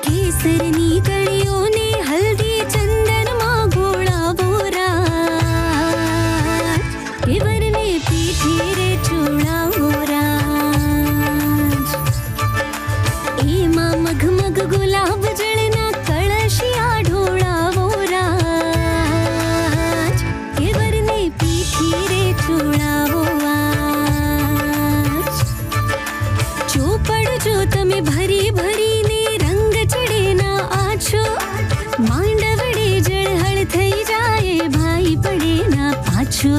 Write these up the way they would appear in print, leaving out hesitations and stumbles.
केसरनी कड़ियों ने हल्दी चंदन माँ घोड़ा बोरा केवर ने पीठी रे चूड़ा बोरा ए माँ मगमग गुलाब जड़ना कलशिया ढोड़ा बोरा केवर ने पीठी रे चूड़ा बोरा चौपड़ जो तमे भरी भरी માંડવડે જળહળ થઈ જાય ભાઈ પડે ના પાછો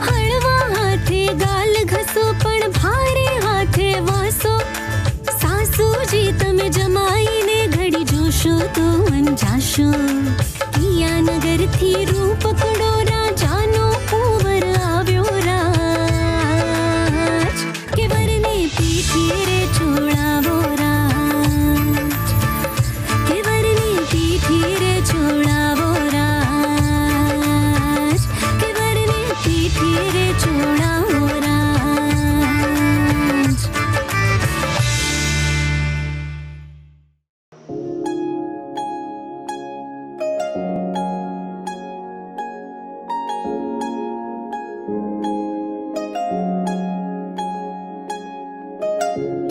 હળવા હાથે ગાલ ઘસો પણ ભારે હાથે વાસો સાસુજી તમે જમાઈને ઘડી જોશો તો અંજાશો પિયાનગરથી રૂપકડો રાજાનો કુંવર આવ્યો રાજ કેવરને પીઠી રે છોડાવો धीरे छोड़ावो राज केवरने पीठी रे छोड़ावो राज।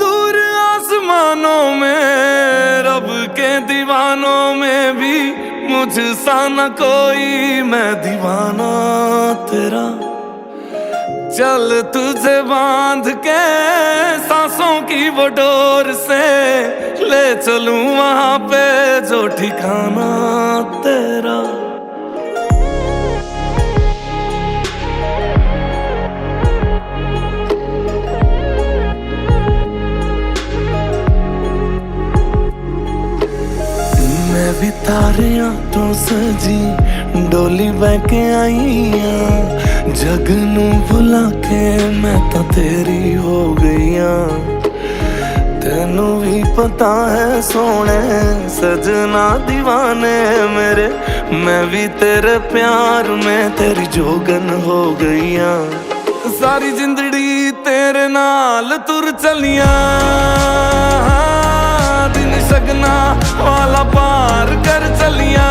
दूर आसमानों में रब के दीवानों में भी मुझसा न कोई, मैं दीवाना तेरा। चल तुझे बांध के सांसों की वो डोर से ले चलूं वहां पे जो ठिकाना तेरा। भी तारियां तो सजी डोली बहके आईया, जग नू भुला के मैं तो तेरी हो गईया। तेनू भी पता है सोने सजना दीवाने मेरे, मैं भी तेरे प्यार में तेरी जोगन हो गईया। सारी जिंदड़ी तेरे नाल तुर चलिया, दिन सगना वाला पार कर चलिया।